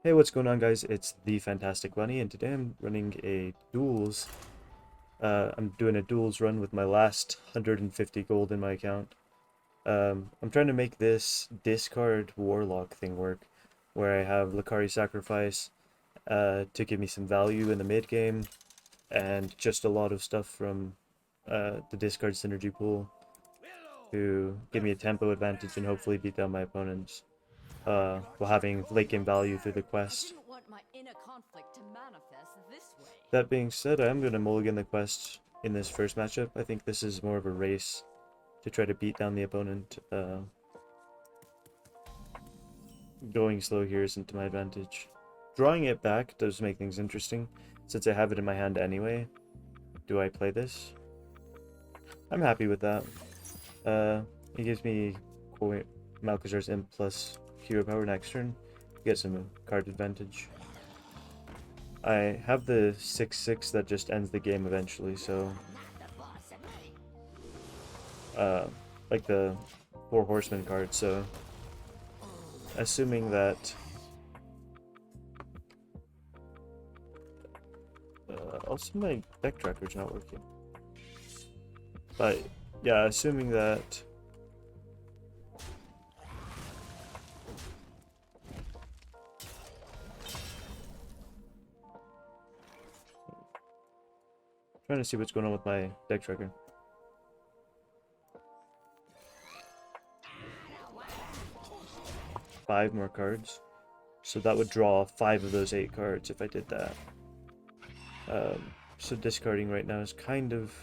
Hey, what's going on, guys? It's the Fantastic Bunny, and today I'm running a duels. I'm doing a duels run with my last 150 gold in my account. I'm trying to make this discard warlock thing work, where I have Lakari Sacrifice to give me some value in the mid game, and just a lot of stuff from the discard synergy pool to give me a tempo advantage and hopefully beat down my opponents while having late game value through the quest. Didn't want my inner conflict to manifest this way. That being said, I am going to mulligan the quest in this first matchup. I think this is more of a race to try to beat down the opponent. Going slow here isn't to my advantage. Drawing it back does make things interesting. Since I have it in my hand anyway, do I play this? I'm happy with that. It gives me Malkazar's Imp plus hero power next turn. Get some card advantage. I have the 6/6 that just ends the game eventually, so like the Four Horsemen card, so assuming that also my deck tracker's not working, but yeah, assuming that trying to see what's going on with my deck tracker. Five more cards, so that would draw 5 of those 8 cards if I did that. So discarding right now is kind of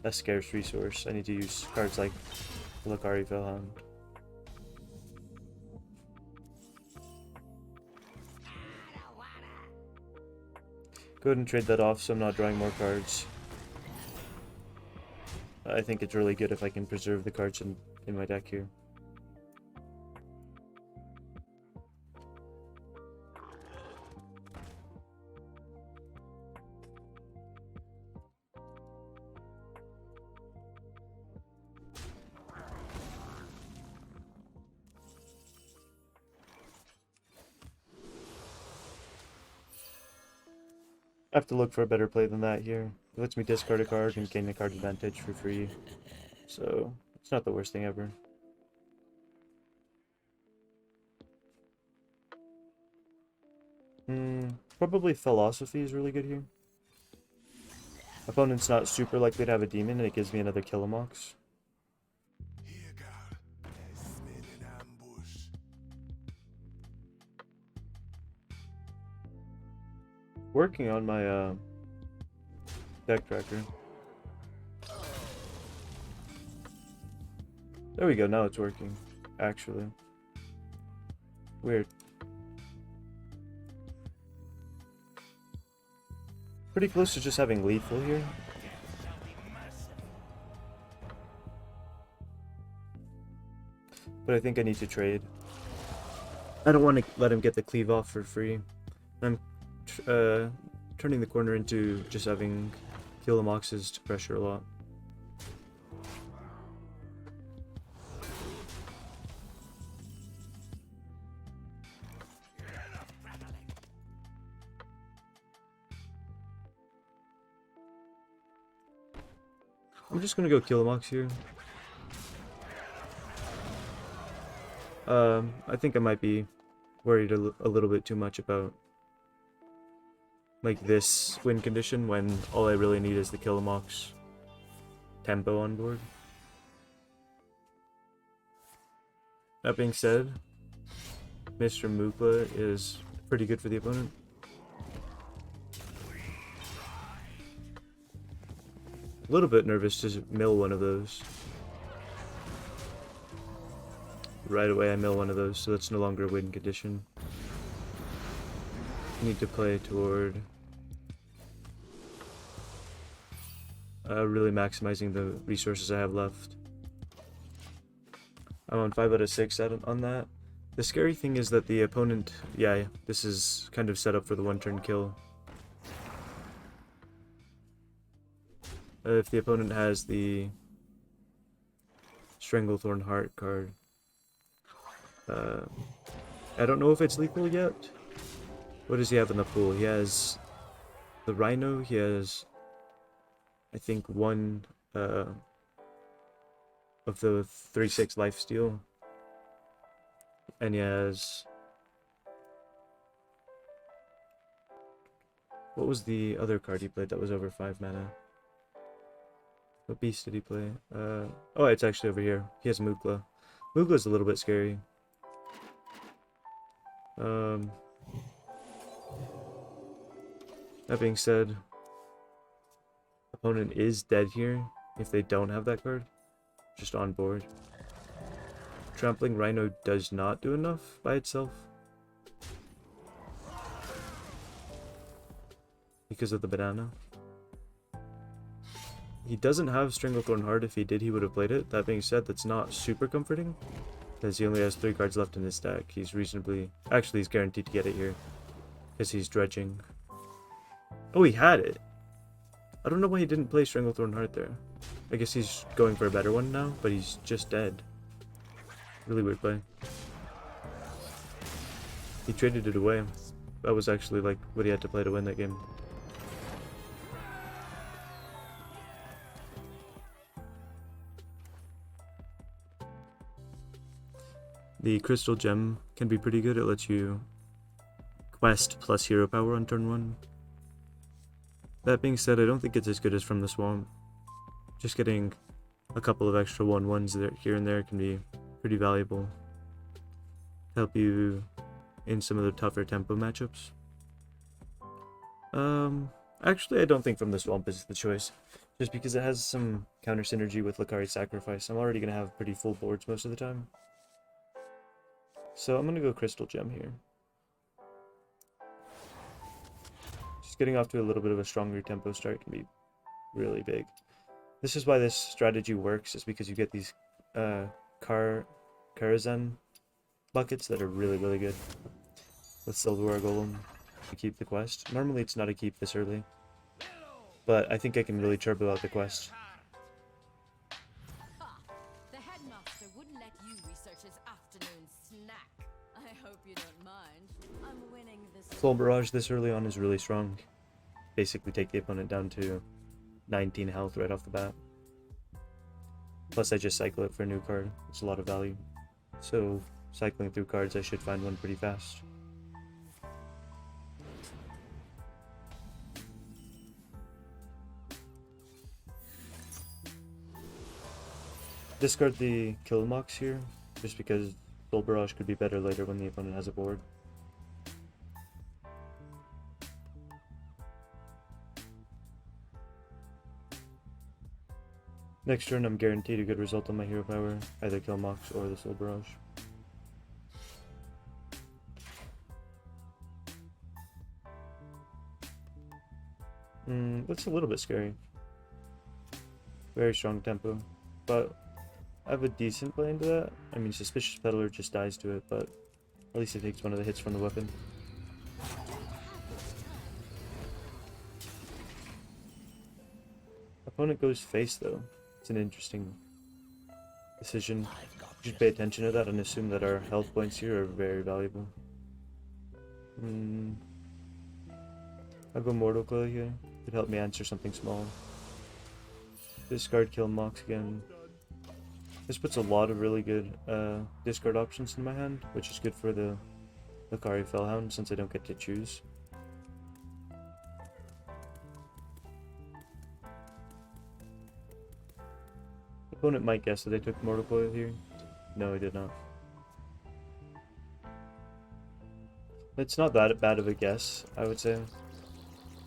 a scarce resource. I need to use cards like Lakari Velhound. Go ahead and trade that off so I'm not drawing more cards. I think it's really good if I can preserve the cards in my deck here. I have to look for a better play than that here. It lets me discard a card and gain a card advantage for free. So, it's not the worst thing ever. Probably Philosophy is really good here. Opponent's not super likely to have a demon, and it gives me another Killamox. Working on my deck tracker. There we go, now it's working, actually. Weird. Pretty close to just having lethal here. But I think I need to trade. I don't want to let him get the cleave off for free. I'm turning the corner into just having Killamoxes to pressure a lot. I'm just gonna go Killamox here. I think I might be worried a little bit too much about like this win condition when all I really need is the Killamox tempo on board. That being said, Mr. Mukla is pretty good for the opponent. A little bit nervous to mill one of those. Right away I mill one of those, so that's no longer a win condition. Need to play toward really maximizing the resources I have left. I'm on 5 out of 6 on that. The scary thing is that the opponent, yeah, this is kind of set up for the one-turn kill. If the opponent has the Stranglethorn Heart card, I don't know if it's lethal yet. What does he have in the pool? He has the Rhino. He has, I think, one of the 3/6 lifesteal. And he has... What was the other card he played that was over 5 mana? What beast did he play? Oh, it's actually over here. He has Mukla. Mukla's a little bit scary. That being said, opponent is dead here if they don't have that card. Just on board. Trampling Rhino does not do enough by itself. Because of the banana. He doesn't have Stranglethorn Heart. If he did, he would have played it. That being said, that's not super comforting, because he only has 3 cards left in his stack. He's reasonably... Actually, he's guaranteed to get it here, because he's dredging. Oh, he had it! I don't know why he didn't play Stranglethorn Heart there. I guess he's going for a better one now, but he's just dead. Really weird play. He traded it away. That was actually like what he had to play to win that game. The Crystal Gem can be pretty good. It lets you quest plus hero power on turn 1. That being said, I don't think it's as good as From the Swamp. Just getting a couple of extra 1/1s there, here and there can be pretty valuable. Help you in some of the tougher tempo matchups. Actually, I don't think From the Swamp is the choice. Just because it has some counter synergy with Lakari Sacrifice. I'm already going to have pretty full boards most of the time. So I'm going to go Crystal Gem here. Just getting off to a little bit of a stronger tempo start can be really big. This is why this strategy works, is because you get these Karazhan buckets that are really, really good. With Silverware Golem to keep the quest. Normally it's not a keep this early, but I think I can really turbo out the quest. The headmaster wouldn't let you research his afternoon snack. I hope you don't mind. I'm winning this. Soul Barrage this early on is really strong. Basically take the opponent down to 19 health right off the bat. Plus I just cycle it for a new card. It's a lot of value. So cycling through cards, I should find one pretty fast. Discard the Kill Mox here, just because Soul Barrage could be better later when the opponent has a board. Next turn I'm guaranteed a good result on my hero power, either Kill Mox or the Soul Barrage. That's a little bit scary. Very strong tempo, but I have a decent play into that. I mean, Suspicious Peddler just dies to it, but at least it takes one of the hits from the weapon. Opponent goes face though. It's an interesting decision. You should pay attention to that and assume that our health points here are very valuable. I'll go Mortal Coil here. Could help me answer something small. Discard Kill Mox again. This puts a lot of really good discard options in my hand, which is good for the Lakari Fellhound since I don't get to choose. Opponent might guess that I took Mortal Coil here. No, I did not. It's not that bad of a guess, I would say.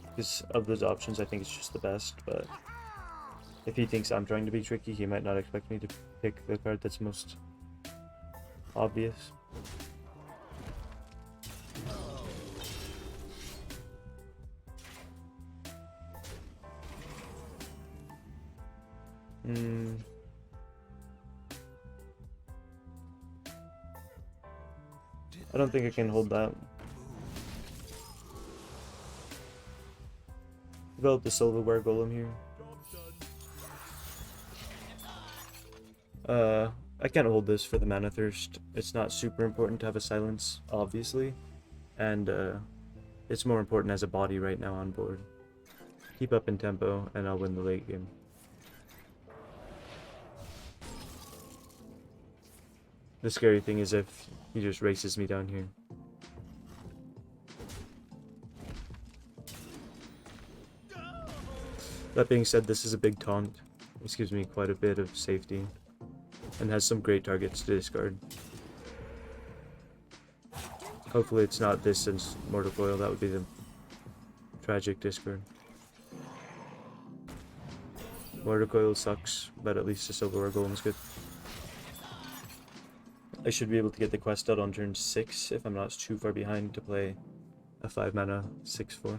Because of those options, I think it's just the best, but if he thinks I'm trying to be tricky, he might not expect me to pick the card that's most obvious. I don't think I can hold that. Develop the Silverware Golem here. I can't hold this for the mana thirst. It's not super important to have a silence, obviously, and it's more important as a body right now on board. Keep up in tempo, and I'll win the late game. The scary thing is if he just races me down here. That being said, this is a big taunt. This gives me quite a bit of safety, and has some great targets to discard. Hopefully it's not this and Mortal Coil, that would be the tragic discard. Mortal Coil sucks, but at least the Silverware Golem is good. I should be able to get the quest out on turn 6 if I'm not too far behind to play a 5 mana 6/4.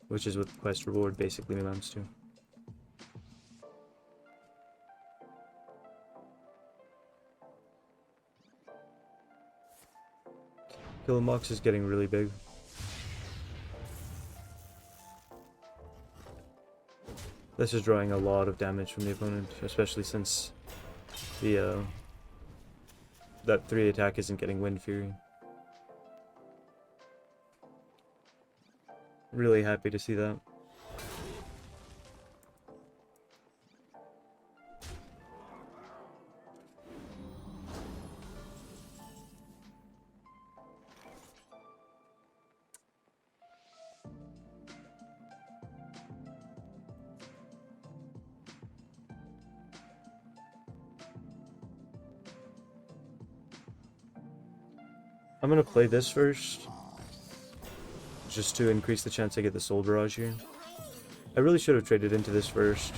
Which is what the quest reward basically amounts to. Killamox is getting really big. This is drawing a lot of damage from the opponent, especially since the that 3 attack isn't getting Wind Fury. Really happy to see that. I'm gonna play this first, just to increase the chance I get the Soul Barrage here. I really should have traded into this first,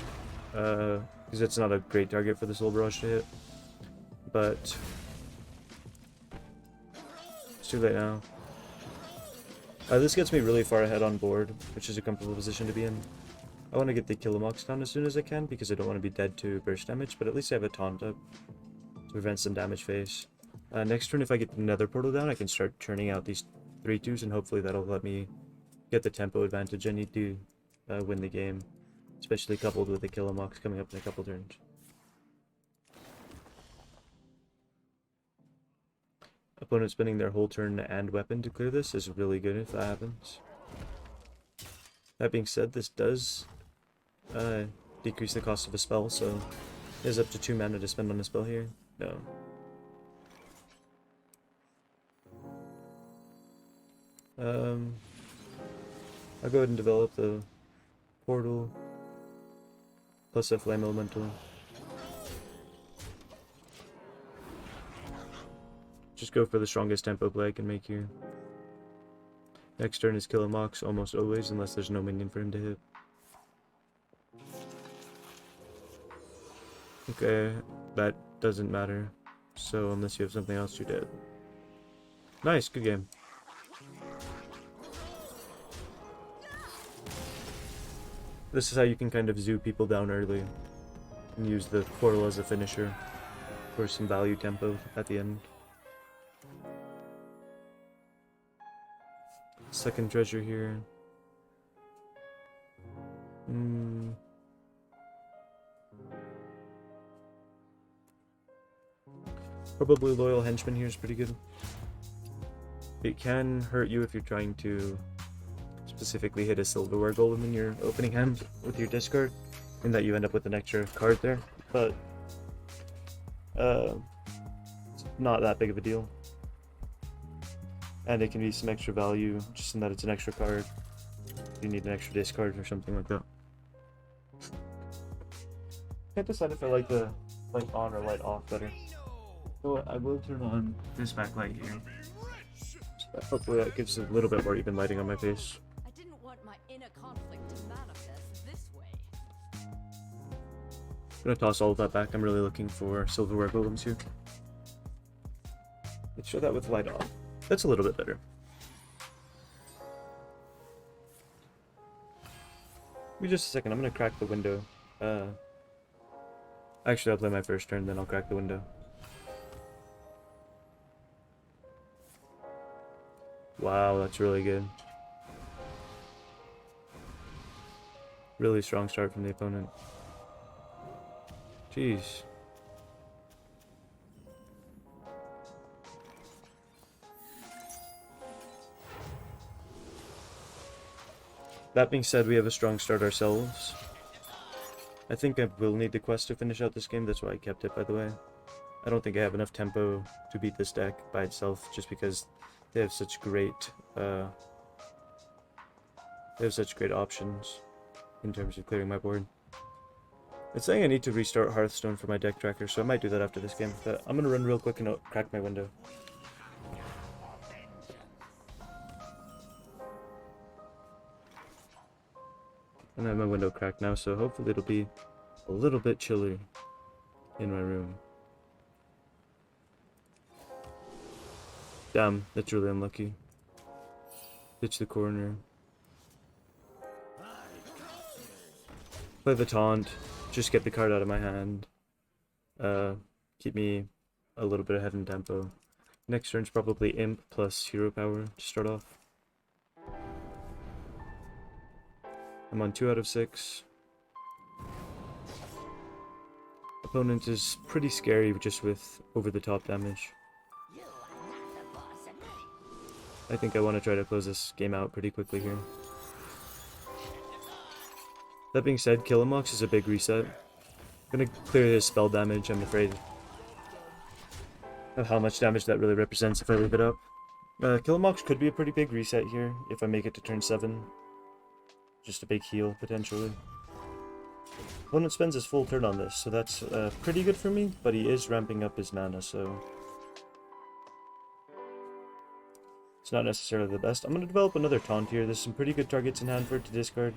because it's not a great target for the Soul Barrage to hit, but it's too late now. This gets me really far ahead on board, which is a comfortable position to be in. I want to get the Killamox down as soon as I can, because I don't want to be dead to burst damage, but at least I have a taunt up to prevent some damage phase. Next turn, if I get the Nether Portal down, I can start churning out these 3/2s, and hopefully that'll let me get the tempo advantage I need to win the game, especially coupled with the Killamox coming up in a couple turns. Opponent spending their whole turn and weapon to clear this is really good if that happens. That being said, this does decrease the cost of a spell, so there's up to 2 mana to spend on a spell here. No. I'll go ahead and develop the portal plus a flame elemental. Just go for the strongest tempo play I can make here. Next turn is Killamox almost always, unless there's no minion for him to hit. Okay, that doesn't matter. So unless you have something else, you're dead. Nice, good game. This is how you can kind of zoo people down early and use the portal as a finisher for some value tempo at the end. Second treasure here. Probably Loyal Henchman here is pretty good. It can hurt you if you're trying to specifically hit a Silverware Golem in your opening hand with your discard, in that you end up with an extra card there, but it's not that big of a deal. And it can be some extra value, just in that it's an extra card. You need an extra discard or something like that. Can't decide if I like the light on or light off better. So I will turn on this backlight here. So hopefully that gives a little bit more even lighting on my face. I didn't want my inner conflict to manifest this way. I'm gonna toss all of that back. I'm really looking for Silverware Golems here. Let's show that with light off. That's a little bit better. Give me just a second. I'm gonna crack the window. Actually, I'll play my first turn, then I'll crack the window. Wow, that's really good. Really strong start from the opponent. Jeez. That being said, we have a strong start ourselves. I think I will need the quest to finish out this game, that's why I kept it, by the way. I don't think I have enough tempo to beat this deck by itself, just because they have such great, options in terms of clearing my board. It's saying I need to restart Hearthstone for my deck tracker, so I might do that after this game, but I'm gonna run real quick and crack my window. And I have my window cracked now, so hopefully it'll be a little bit chilly in my room. Damn, that's really unlucky. Ditch the corner. Play the taunt. Just get the card out of my hand. Keep me a little bit ahead in tempo. Next turn's probably Imp plus Hero Power to start off. I'm on 2 out of 6. Opponent is pretty scary just with over-the-top damage. I think I want to try to close this game out pretty quickly here. That being said, Killamox is a big reset. I'm gonna clear his spell damage, I'm afraid of how much damage that really represents if I leave it up. Killamox could be a pretty big reset here if I make it to turn 7. Just a big heal, potentially. Opponent spends his full turn on this, so that's pretty good for me, but he is ramping up his mana, so it's not necessarily the best. I'm going to develop another taunt here. There's some pretty good targets in hand for it to discard.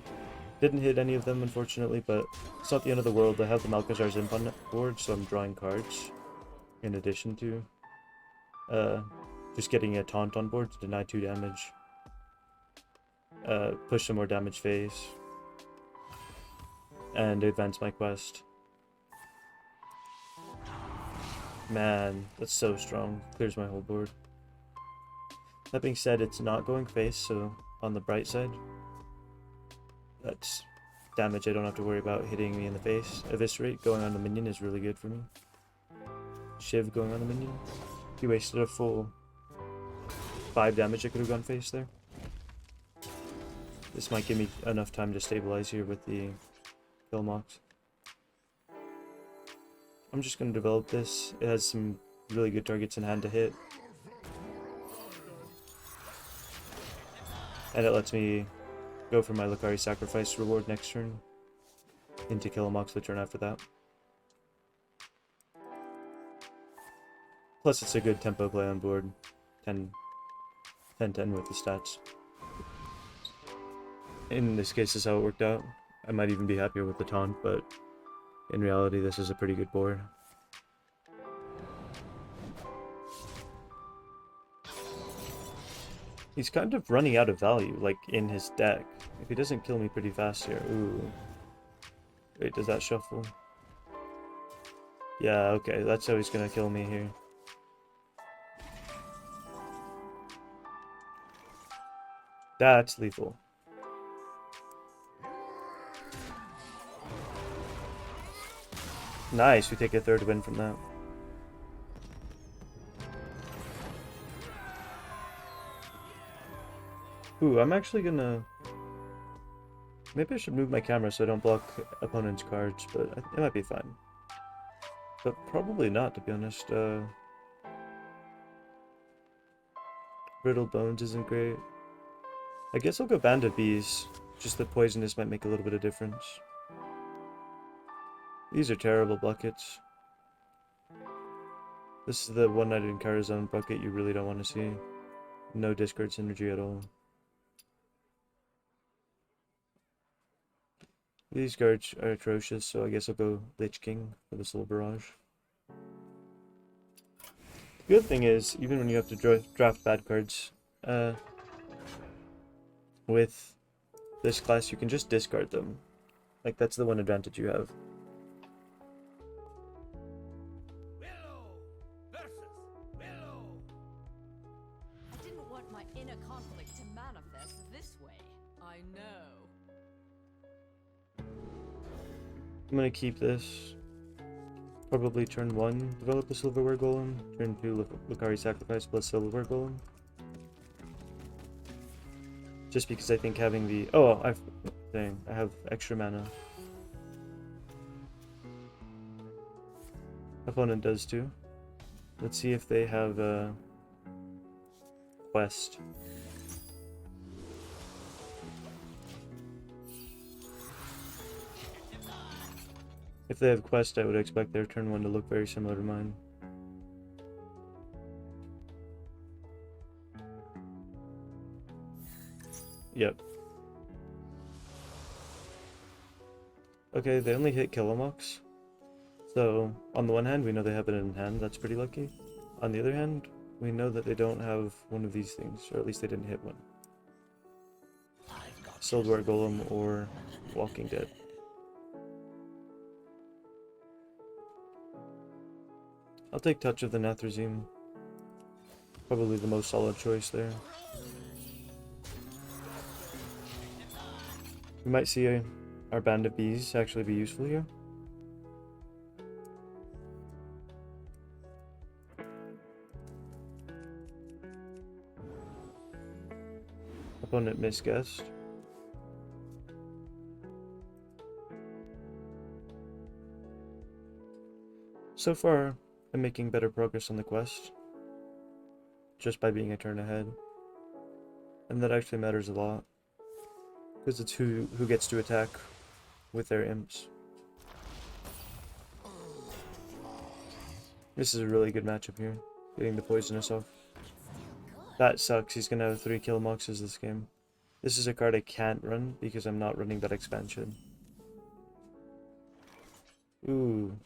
Didn't hit any of them, unfortunately, but it's not the end of the world. I have the Malkazar's Imp on board, so I'm drawing cards in addition to just getting a taunt on board to deny 2 damage. Push some more damage phase. And advance my quest. Man, that's so strong. Clears my whole board. That being said, it's not going face, so on the bright side, that's damage I don't have to worry about hitting me in the face. Eviscerate going on the minion is really good for me. Shiv going on the minion. He wasted a full 5 damage I could have gone face there. This might give me enough time to stabilize here with the Killamox. I'm just going to develop this. It has some really good targets in hand to hit. And it lets me go for my Lucari Sacrifice reward next turn into Killamox the turn after that. Plus it's a good tempo play on board. 10-10 with the stats. In this case, this is how it worked out. I might even be happier with the taunt, but in reality, this is a pretty good board. He's kind of running out of value, like, in his deck. If he doesn't kill me pretty fast here... Ooh. Wait, does that shuffle? Yeah, okay, that's how he's gonna kill me here. That's lethal. Nice, we take a 3rd win from that. Ooh, I'm actually gonna... Maybe I should move my camera so I don't block opponent's cards, but it might be fine. But probably not, to be honest. Brittle Bones isn't great. I guess I'll go Band of Bees. Just the poisonous might make a little bit of difference. These are terrible buckets. This is the one-nighted Encara bucket you really don't want to see. No discard synergy at all. These cards are atrocious, so I guess I'll go Lich King for the Soul Barrage. The good thing is, even when you have to draft bad cards, with this class you can just discard them. Like, that's the one advantage you have. I'm gonna keep this. Probably turn 1, develop the Silverware Golem. Turn 2, Lucari Sacrifice plus Silverware Golem. Just because I think having the... Oh, I have extra mana. Opponent does too. Let's see if they have a quest. If they have quest, I would expect their turn 1 to look very similar to mine. Yep. Okay, they only hit Killamox. So, on the one hand, we know they have it in hand, that's pretty lucky. On the other hand, we know that they don't have one of these things, or at least they didn't hit one. Silverware Golem or Walking Dead. I'll take Touch of the Nathrezim. Probably the most solid choice there. We might see our Band of Bees actually be useful here. Opponent misguessed. So far, I'm making better progress on the quest, just by being a turn ahead. And that actually matters a lot, because it's who gets to attack with their imps. This is a really good matchup here, getting the poisonous off. That sucks, he's gonna have 3 kill moxes this game. This is a card I can't run because I'm not running that expansion. Ooh.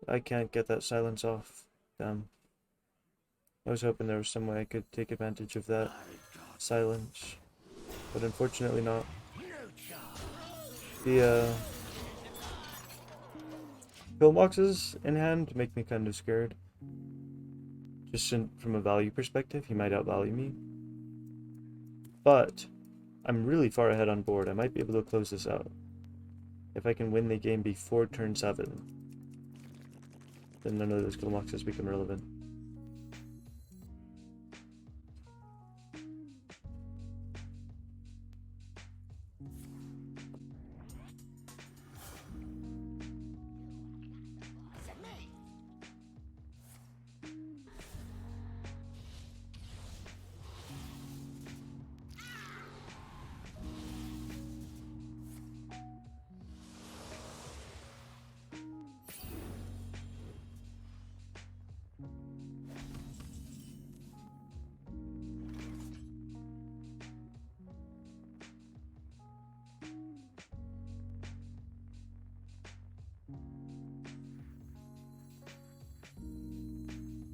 I can't get that silence off. Damn. I was hoping there was some way I could take advantage of that silence, but unfortunately not. The pillboxes in hand make me kind of scared. Just from a value perspective, he might outvalue me. But I'm really far ahead on board. I might be able to close this out. If I can win the game before turn 7, then none of those pillboxes become relevant.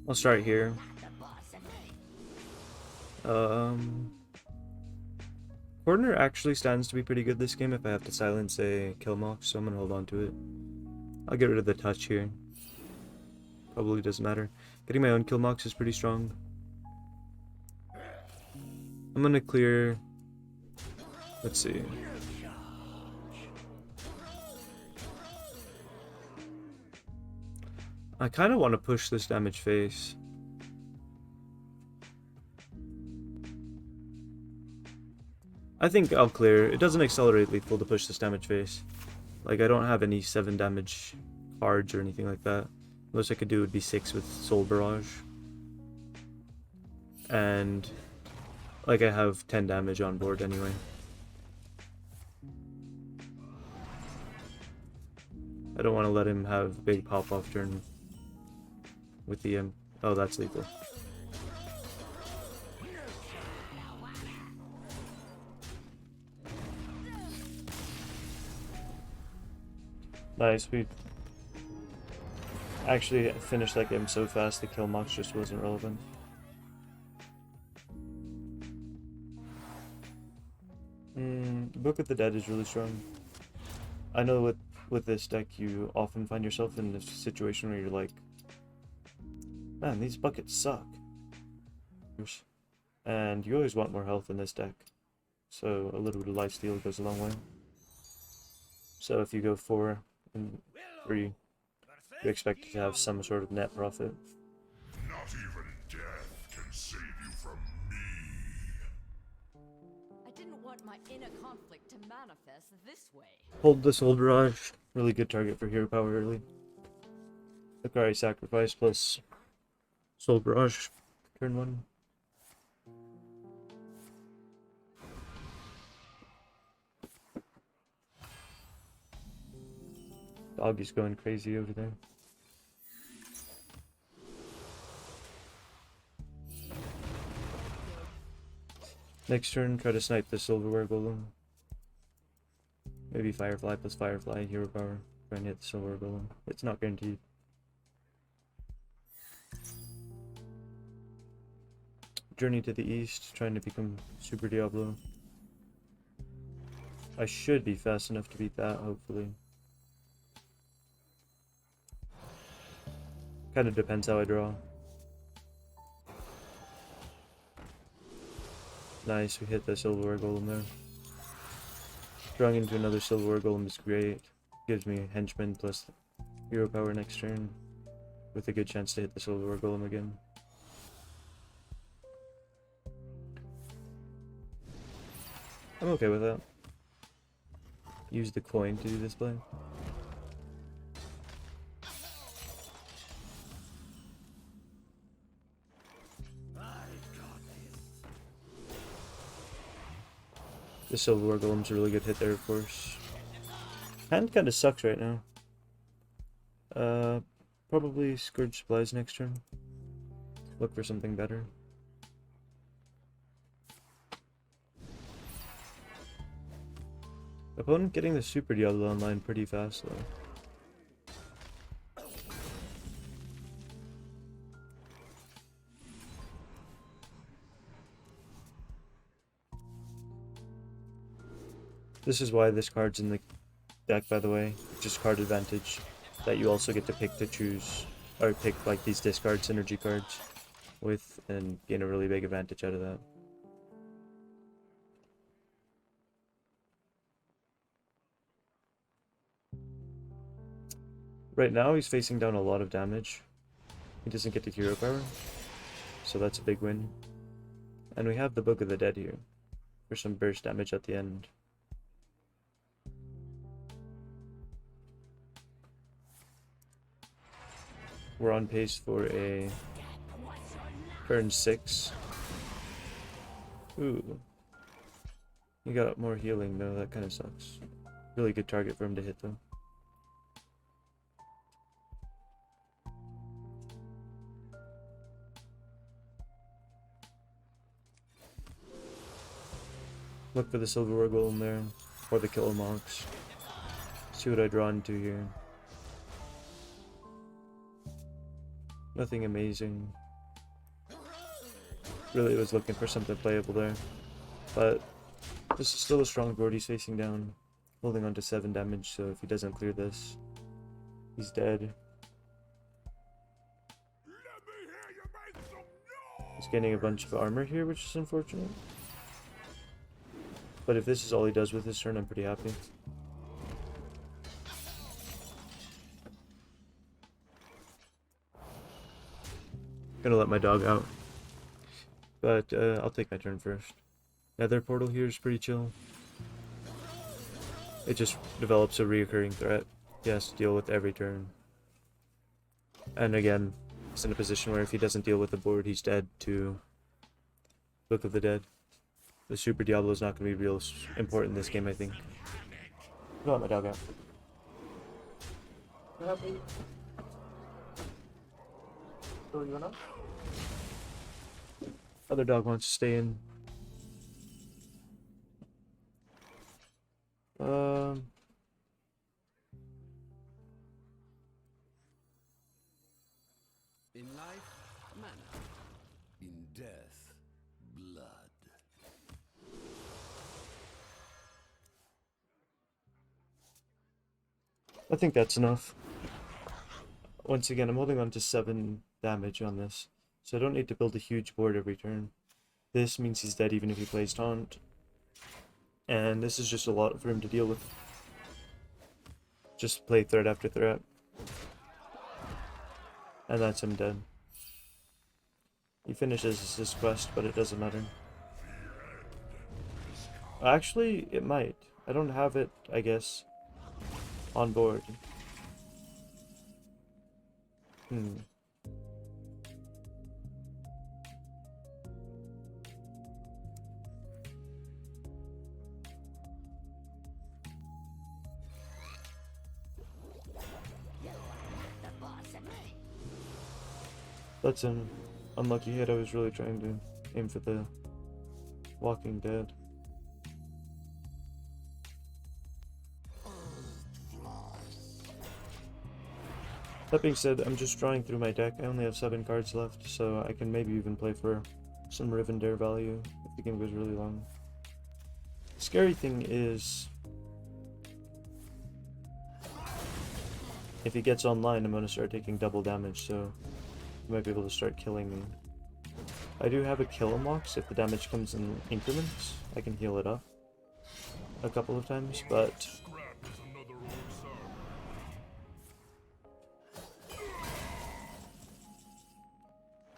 I'll start here. Corner actually stands to be pretty good this game if I have to silence a Killmox, so I'm gonna hold on to it. I'll get rid of the touch here. Probably doesn't matter. Getting my own Killmox is pretty strong. I'm gonna clear... Let's see. I kind of want to push this damage phase. I think I'll clear. It doesn't accelerate lethal to push this damage phase. Like, I don't have any 7 damage cards or anything like that. The most I could do would be 6 with Soul Barrage. And, like, I have 10 damage on board anyway. I don't want to let him have big pop-off turn with the oh, that's lethal. Nice, we actually finished that game so fast the kill mox just wasn't relevant. Book of the Dead is really strong. I know with this deck you often find yourself in this situation where you're like, man, these buckets suck. And you always want more health in this deck. So a little bit of lifesteal goes a long way. So if you go 4 and 3, you expect to have some sort of net profit. Not even death can save you from me. didn't want my inner conflict to manifest this way. Hold the Soul Barrage. Really good target for hero power early. Akari Sacrifice plus Soul Barrage. Turn 1. Doggy's going crazy over there. Next turn, try to snipe the Silverware Golem. Maybe Firefly plus Firefly, hero power. Try and hit the Silverware Golem. It's not guaranteed. Journey to the east, trying to become Super Diablo. I should be fast enough to beat that, hopefully. Kind of depends how I draw. Nice, we hit the Silverware Golem there. Drawing into another Silverware Golem is great. Gives me Henchman plus hero power next turn, with a good chance to hit the Silverware Golem again. I'm okay with that. Use the coin to do this play. The Silverware Golem's a really good hit there, of course. Hand kind of sucks right now. Probably Scourge Supplies next turn. Look for something better. Opponent getting the Super Diablo online pretty fast though. This is why this card's in the deck, by the way. Just card advantage that you also get to pick to choose, or pick like these discard synergy cards with, and gain a really big advantage out of that. Right now he's facing down a lot of damage. He doesn't get to hero power, so that's a big win. And we have the Book of the Dead here for some burst damage at the end. We're on pace for a turn 6. Ooh. He got more healing though, that kind of sucks. Really good target for him to hit though. Look for the Silverware Golem there, or the Killer Mox. See what I draw into here. Nothing amazing. Really was looking for something playable there. But this is still a strong board he's facing down. Holding on to 7 damage, so if he doesn't clear this, he's dead. He's getting a bunch of armor here, which is unfortunate. But if this is all he does with his turn, I'm pretty happy. Gonna let my dog out. But I'll take my turn first. Nether Portal here is pretty chill. It just develops a reoccurring threat he has to deal with every turn. And again, he's in a position where if he doesn't deal with the board, he's dead to Book of the Dead. The Super Diablo is not going to be real important in this game, I think. I'll let my dog out. What happened? So you wanna? Other dog wants to stay in. In life, manna. In death, blood. I think that's enough. Once again, I'm holding on to 7 damage on this, so I don't need to build a huge board every turn. This means he's dead even if he plays Taunt. And this is just a lot for him to deal with. Just play threat after threat. And that's him dead. He finishes his quest, but it doesn't matter. Actually, it might. I don't have it, I guess, on board. Hmm. That's an unlucky hit. I was really trying to aim for the Walking Dead. That being said, I'm just drawing through my deck. I only have 7 cards left, so I can maybe even play for some Rivendare value if the game goes really long. Scary thing is, if he gets online, I'm going to start taking double damage, so he might be able to start killing me. I do have a kill mox. If the damage comes in increments, I can heal it up a couple of times, but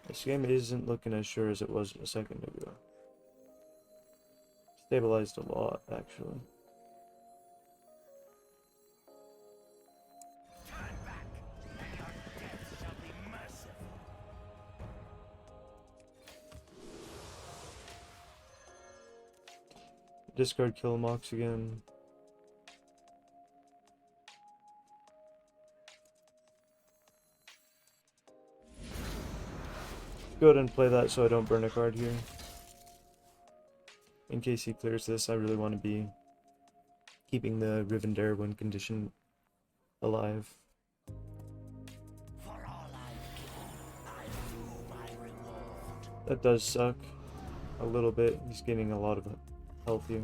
this game isn't looking as sure as it was a second ago. Stabilized a lot, actually. Discard kill mox again. Go ahead and play that so I don't burn a card here. In case he clears this, I really want to be keeping the Rivendare win condition alive. That does suck a little bit. He's gaining a lot of health here.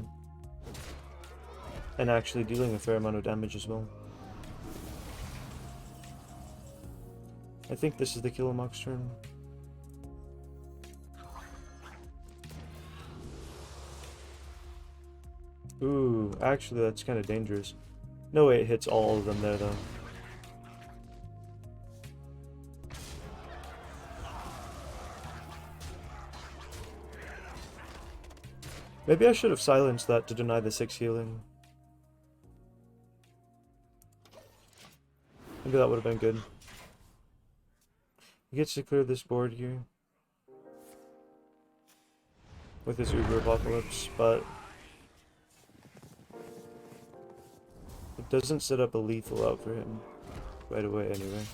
And actually dealing a fair amount of damage as well. I think this is the Killamok's turn. Ooh, actually that's kind of dangerous. No way it hits all of them there though. Maybe I should have silenced that to deny the 6 healing. Maybe that would have been good. He gets to clear this board here with his Uber Apocalypse, but it doesn't set up a lethal out for him right away anyway.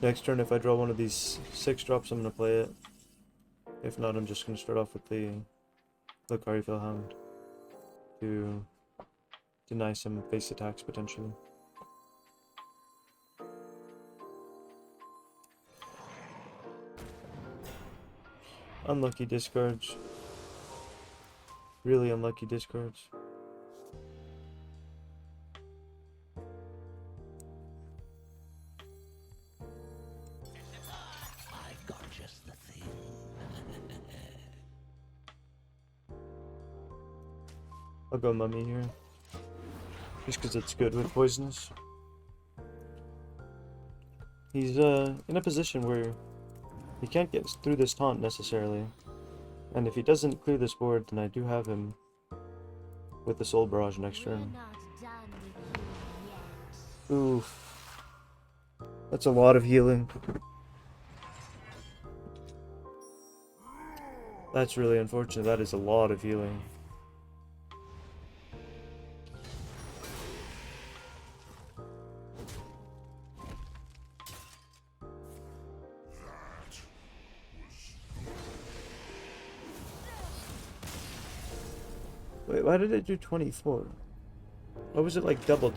Next turn, if I draw one of these 6 drops, I'm going to play it. If not, I'm just going to start off with the Lokari Felhound to deny some base attacks potentially. Unlucky discards. Really unlucky discards. I've got just the thing. I'll go Mummy here. Just because it's good with poisonous. He's in a position where he can't get through this taunt necessarily. And if he doesn't clear this board, then I do have him with the Soul Barrage next turn. Oof. That's a lot of healing. That's really unfortunate. That is a lot of healing. Wait, why did it do 24? What was it like doubled?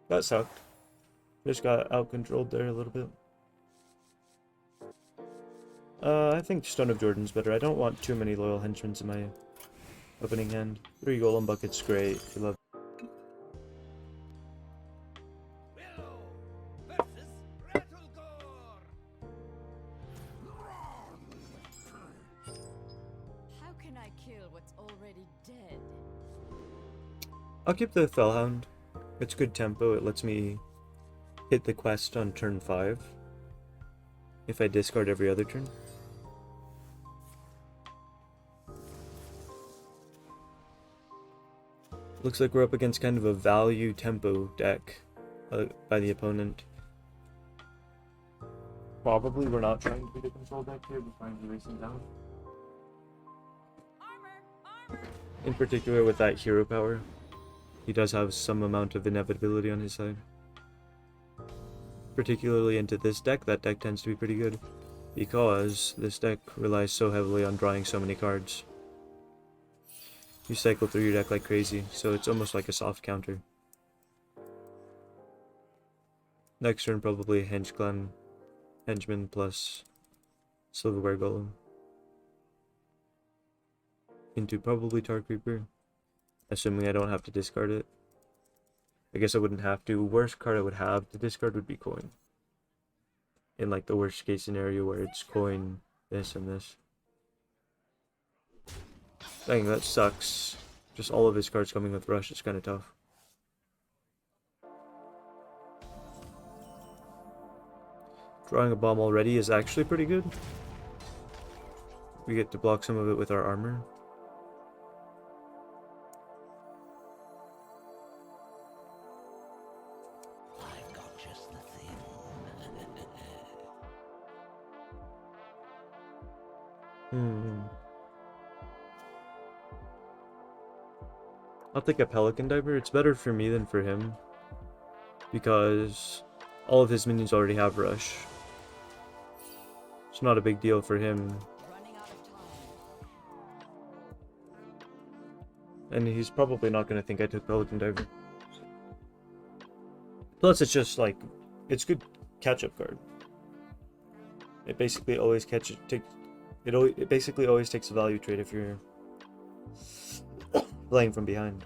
That sucked. Just got out-controlled there a little bit. I think Stone of Jordan's better. I don't want too many loyal henchmen in my opening hand. 3 golem buckets, great. We love. How can I kill what's already dead? I'll keep the Fellhound. It's good tempo. It lets me hit the quest on turn 5 if I discard every other turn. Looks like we're up against kind of a value tempo deck by the opponent. Probably we're not trying to be the control deck here, we're trying to race him down. In particular with that hero power, he does have some amount of inevitability on his side. Particularly into this deck, that deck tends to be pretty good, because this deck relies so heavily on drawing so many cards. You cycle through your deck like crazy, so it's almost like a soft counter. Next turn, probably Henchman plus Silverware Golem. Into probably Tar Creeper, assuming I don't have to discard it. I guess I wouldn't have to. Worst card I would have to discard would be Coin. In like the worst case scenario where it's Coin, this and this. Dang, that sucks. Just all of his cards coming with Rush is kind of tough. Drawing a bomb already is actually pretty good. We get to block some of it with our armor. I've got just the thing. I'll take a Pelican Diver. It's better for me than for him, because all of his minions already have Rush. It's not a big deal for him. Running out of time. And he's probably not going to think I took Pelican Diver. Plus, it's just like, it's good catch-up card. It basically always it basically always takes a value trade if you're playing from behind.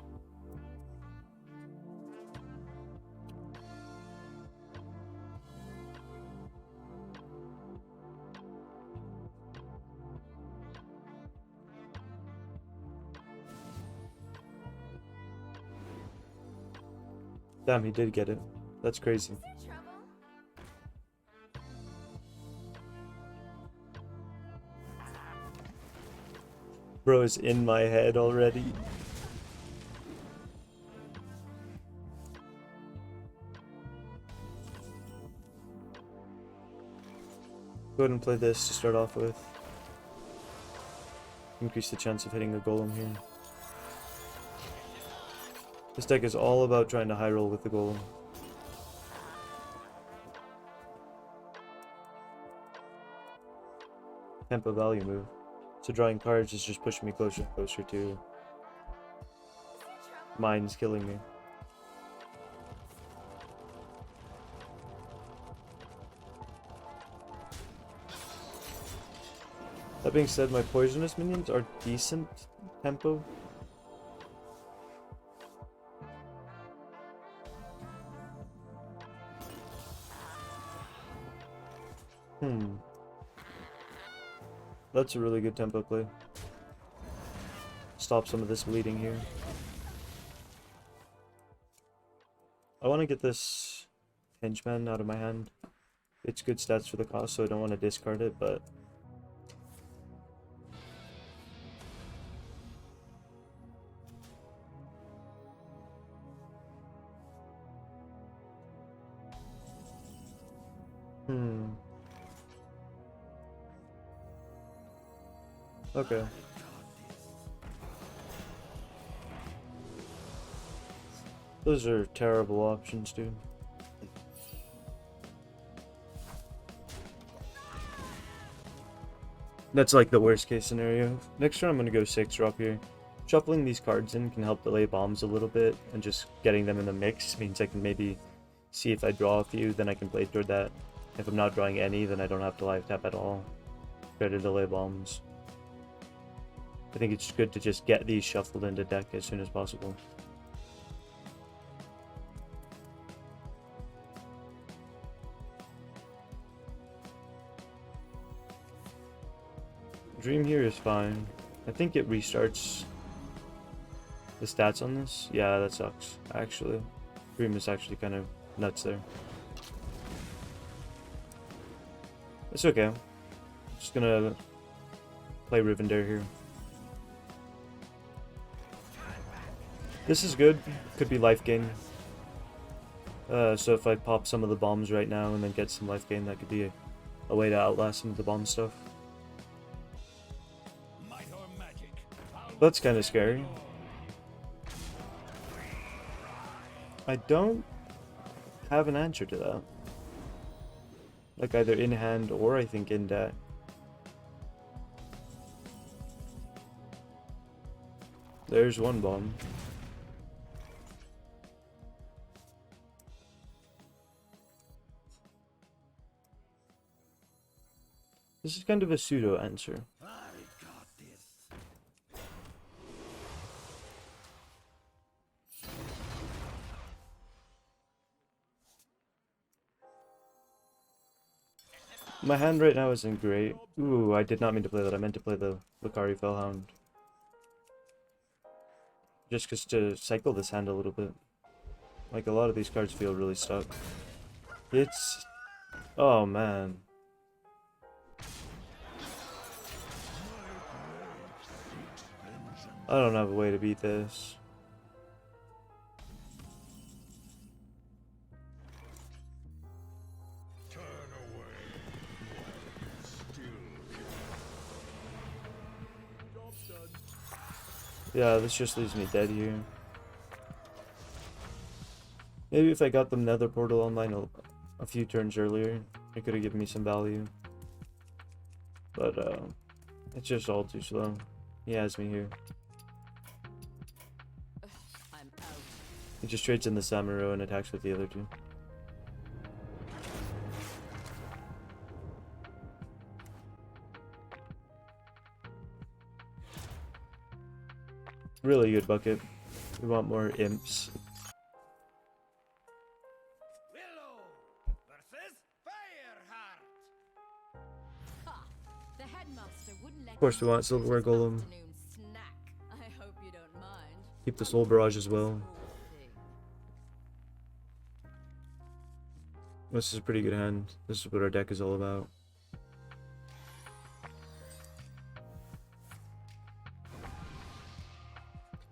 Damn, he did get it. That's crazy. Bro is in my head already. Go ahead and play this to start off with. Increase the chance of hitting a golem here. This deck is all about trying to high roll with the golem. Tempo value move. So drawing cards is just pushing me closer and closer to mines killing me. That being said, my poisonous minions are decent tempo. That's a really good tempo play. Stop some of this bleeding here. I want to get this henchman out of my hand. It's good stats for the cost, so I don't want to discard it, but okay. Those are terrible options, dude. That's like the worst case scenario. Next turn I'm going to go 6-drop here. Shuffling these cards in can help delay bombs a little bit, and just getting them in the mix means I can maybe see if I draw a few, then I can play toward that. If I'm not drawing any, then I don't have to live tap at all. Try to delay bombs. I think it's good to just get these shuffled into deck as soon as possible. Dream here is fine. I think it restarts the stats on this. Yeah, that sucks, actually. Dream is actually kind of nuts there. It's okay. Just gonna play Rivendare here. This is good. Could be life gain. So if I pop some of the bombs right now and then get some life gain, that could be a way to outlast some of the bomb stuff. That's kind of scary. I don't have an answer to that. Like either in hand or I think in deck. There's one bomb. This is kind of a pseudo answer. My hand right now isn't great. Ooh, I did not mean to play that. I meant to play the Lucari Fellhound. Just because to cycle this hand a little bit. Like, a lot of these cards feel really stuck. It's... Oh, man. I don't have a way to beat this. Yeah, this just leaves me dead here. Maybe if I got the Nether Portal online a few turns earlier, it could have given me some value. But, it's just all too slow. He has me here. I'm out. He just trades in the Samuro and attacks with the other two. Really good bucket. We want more imps. Ha! The headmaster wouldn't let Of course we you want research Silverware his Golem. afternoon snack. I hope you don't mind. Keep the Soul Barrage as well. This is a pretty good hand. This is what our deck is all about.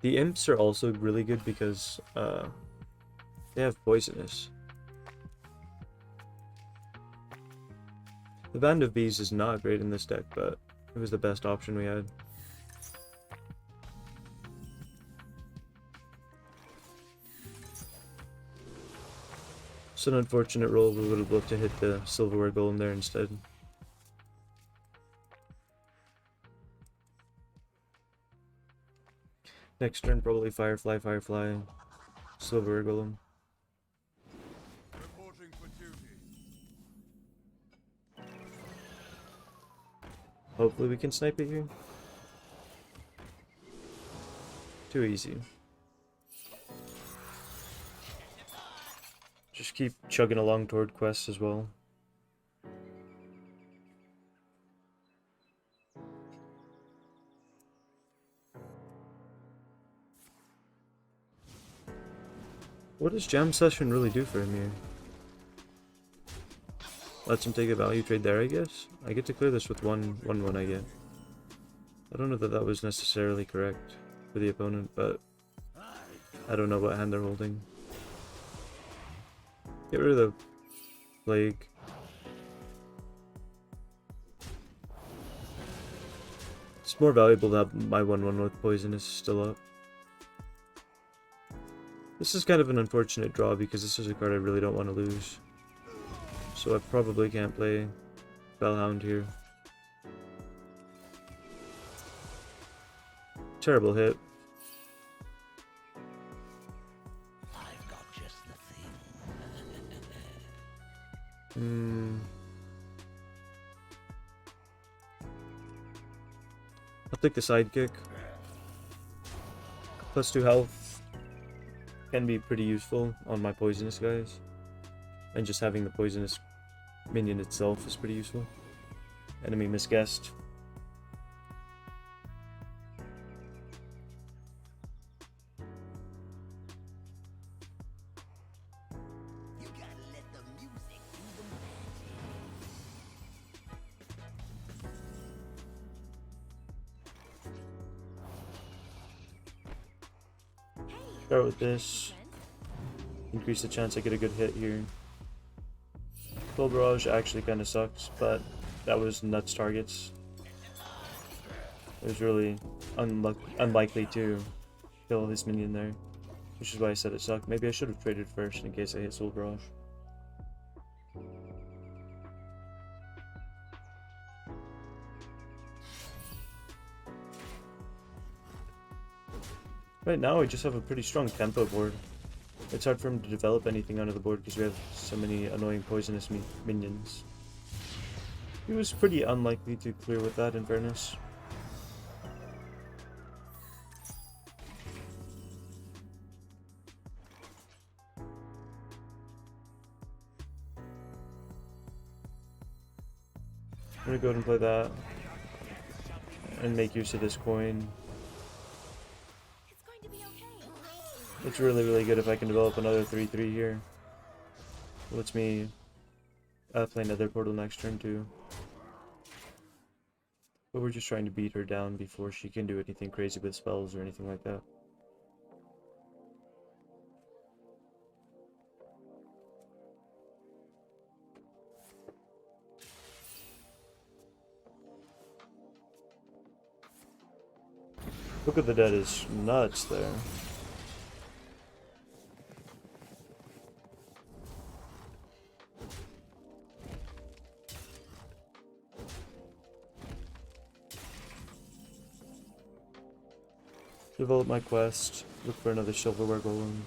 The imps are also really good because they have poisonous. The Band of Bees is not great in this deck, but it was the best option we had. It's an unfortunate roll. We would have loved to hit the Silverware Golem there instead. Next turn, probably Firefly, Silverware Golem. Reporting for duty. Hopefully we can snipe it here. Too easy. Just keep chugging along toward quests as well. What does Jam Session really do for him here? Lets him take a value trade there, I guess? I get to clear this with 1/1 I get. I don't know that that was necessarily correct for the opponent, but I don't know what hand they're holding. Get rid of the Plague. It's more valuable to have my 1/1 with Poisonous still up. This is kind of an unfortunate draw because this is a card I really don't want to lose. So I probably can't play Bellhound here. Terrible hit. I've got just the thing. I'll take the sidekick. +2 health can be pretty useful on my poisonous guys. And just having the poisonous minion itself is pretty useful. Enemy misguessed. You gotta let the music do the magic. Start with this. Increase the chance I get a good hit here. Full Barrage actually kind of sucks, but that was nuts targets. It was really unlikely to kill his minion there, which is why I said it sucked. Maybe I should have traded first in case I hit Soul Barrage. Right now we just have a pretty strong tempo board. It's hard for him to develop anything onto the board because we have so many annoying poisonous minions. He was pretty unlikely to clear with that, in fairness. I'm gonna go ahead and play that and make use of this coin. It's going to be okay. It's really, really good if I can develop another 3/3 here. It lets me play another portal next turn too. But we're just trying to beat her down before she can do anything crazy with spells or anything like that. Book of the Dead is nuts there. Develop my quest. Look for another silverware golem.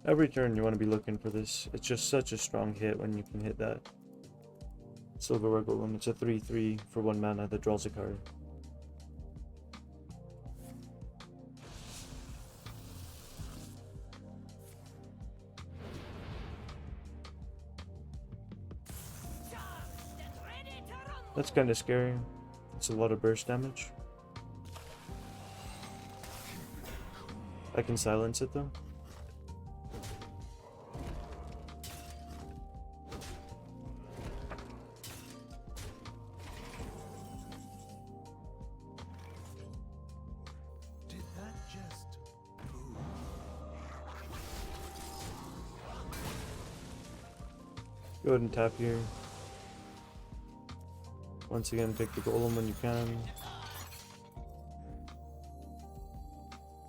Every turn you want to be looking for this. It's just such a strong hit when you can hit that silverware golem. It's a 3/3 for 1 mana that draws a card. That's kind of scary. It's a lot of burst damage. I can silence it though. Did that just move? Go ahead and tap here. Once again, pick the golem when you can.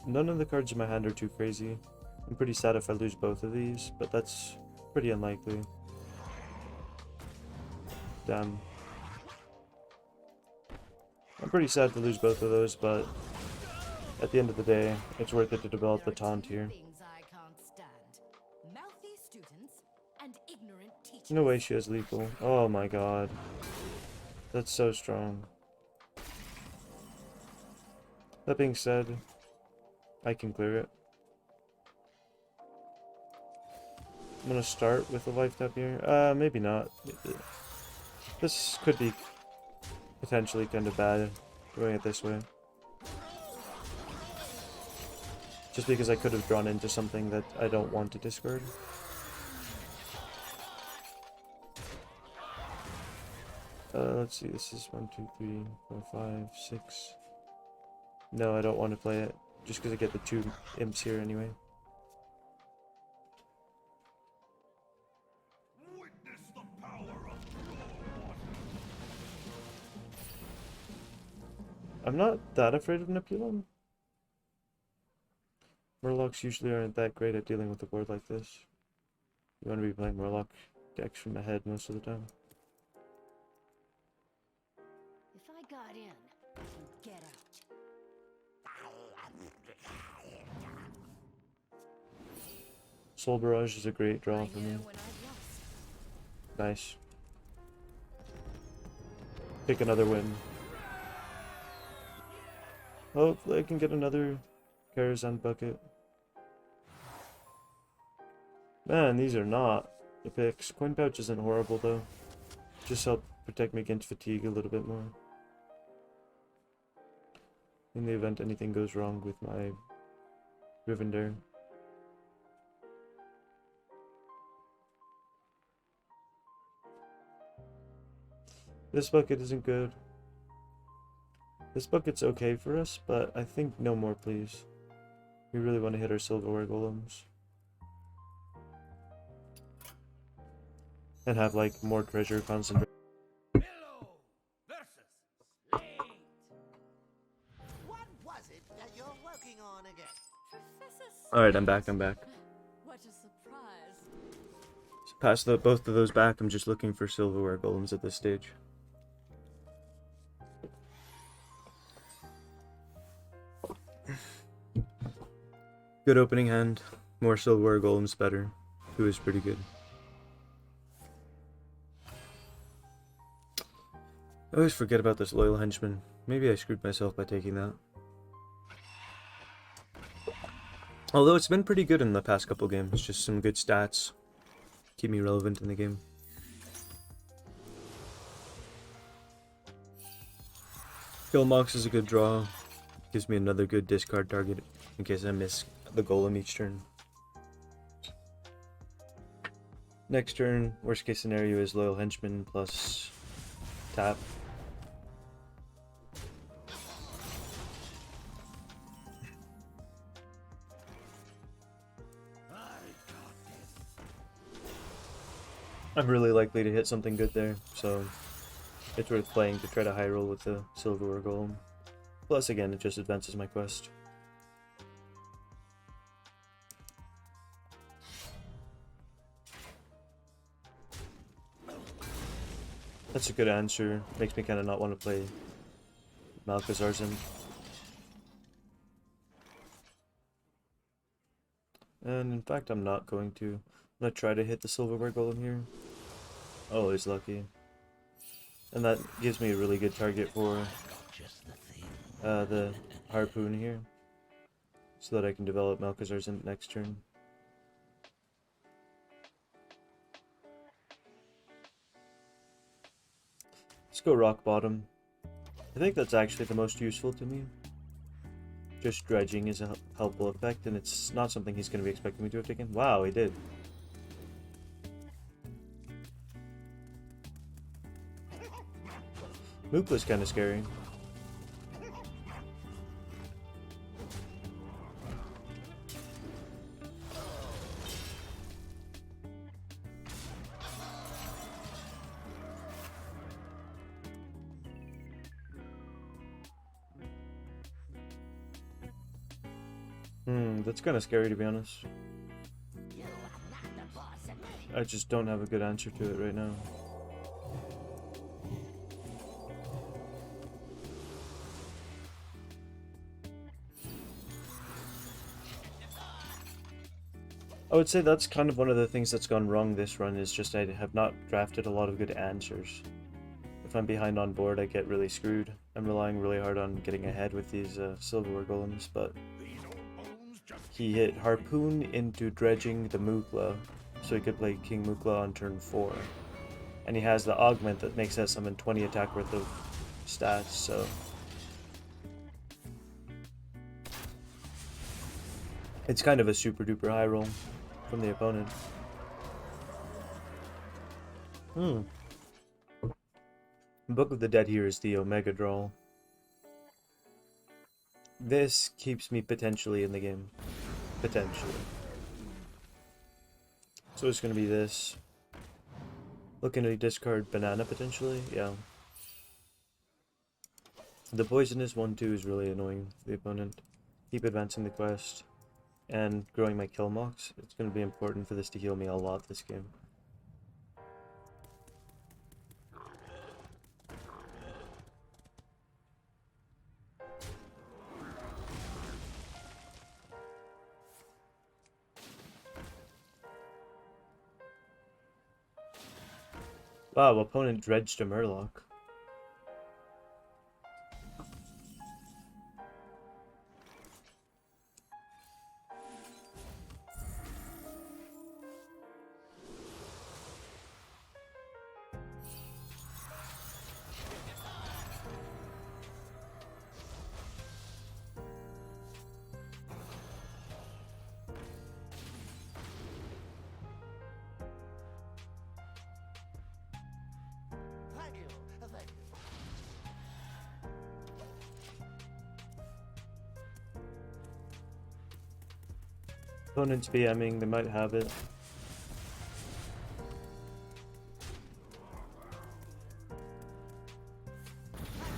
None of the cards in my hand are too crazy. I'm pretty sad if I lose both of these, but that's pretty unlikely. Damn. I'm pretty sad to lose both of those, but at the end of the day, it's worth it to develop the taunt here. Things I can't stand. Mouthy students and ignorant teachers. No way she has lethal. Oh my god. That's so strong. That being said, I can clear it. I'm gonna start with a life tap here. Maybe not. This could be potentially kind of bad doing it this way. Just because I could have drawn into something that I don't want to discard. Let's see, this is 1, 2, 3, 4, 5, 6. No, I don't want to play it, just because I get the 2 imps here anyway. Witness the power of I'm not that afraid of Nepulon. Murlocs usually aren't that great at dealing with a board like this. You want to be playing Murloc decks from ahead most of the time. If I got in, you'd get out. Soul Barrage is a great draw I for know me. when I've lost. Nice. Pick another win. Hopefully I can get another Karazhan bucket. Man, these are not the picks. Coin Pouch isn't horrible though. Just help protect me against fatigue a little bit more. In the event anything goes wrong with my Rivendare. This bucket isn't good. This bucket's okay for us, but I think no more, please. We really want to hit our silverware golems. And have, like, more treasure concentration. Hello versus Slate. What was it that you're working on again? Professor Alright, I'm Snape. back. What a surprise. So pass both of those back. I'm just looking for silverware golems at this stage. Good opening hand. More silverware golems, better. 2 is pretty good. I always forget about this loyal henchman. Maybe I screwed myself by taking that. Although it's been pretty good in the past couple games. Just some good stats. Keep me relevant in the game. Killmox is a good draw. Gives me another good discard target in case I miss the golem each turn. Next turn, worst case scenario is loyal henchman plus tap. I'm really likely to hit something good there, so it's worth playing to try to high roll with the silverware golem. Plus, again, it just advances my quest. That's a good answer. Makes me kind of not want to play Malchazar's in. And in fact, I'm not going to. I'm going to try to hit the silverware golem here. Oh, he's lucky. And that gives me a really good target for the harpoon here. So that I can develop Malchazar's in next turn. Let's go rock bottom. I think that's actually the most useful to me. Just dredging is a helpful effect, and it's not something he's going to be expecting me to have taken. Wow, he did. Mookla's kind of scary. That's kind of scary to be honest. You are not the boss of me. I just don't have a good answer to it right now. I would say that's kind of one of the things that's gone wrong this run, is just I have not drafted a lot of good answers. If I'm behind on board, I get really screwed. I'm relying really hard on getting ahead with these silverware golems, but These old bones just he hit Harpoon into dredging the Mookla, so he could play King Mookla on turn 4. And he has the augment that makes that summon 20 attack worth of stats, so it's kind of a super duper high roll from the opponent. Book of the Dead here is the Omega draw. This keeps me potentially in the game. Potentially. So it's going to be this. Looking to discard Banana potentially? Yeah. The poisonous 1-2 is really annoying for the opponent. Keep advancing the quest. And growing my kill mocks. It's going to be important for this to heal me a lot this game. Wow, opponent dredged a Murloc. Thank you Opponents BMing, they might have it.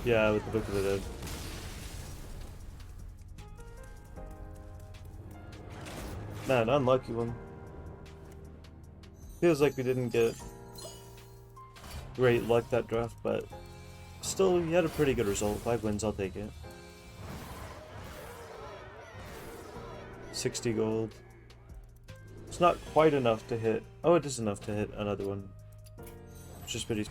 Yeah, with the Book of the Dead. Man, unlucky one. Feels like we didn't get great luck that draft, but still, you had a pretty good result. 5 wins, I'll take it. 60 gold. It's not quite enough to hit. Oh, it is enough to hit another one. It's just pretty.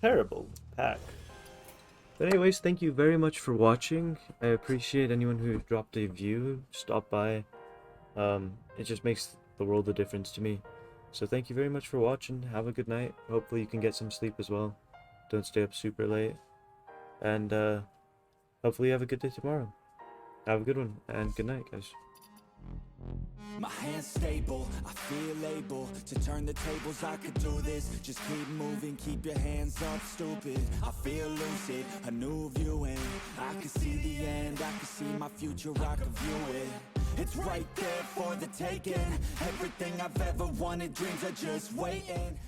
Terrible pack. But anyways, thank you very much for watching. I appreciate anyone who dropped a view, stopped by. It just makes the world a difference to me. So thank you very much for watching. Have a good night. Hopefully you can get some sleep as well. Don't stay up super late. And hopefully you have a good day tomorrow. Have a good one, and good night, guys. My hands stable, I feel able to turn the tables, I could do this. Just keep moving, keep your hands up, stupid. I feel lucid, a new view and I can see the end, I can see my future, I can view it. It's right there for the taking. Everything I've ever wanted, dreams are just waiting.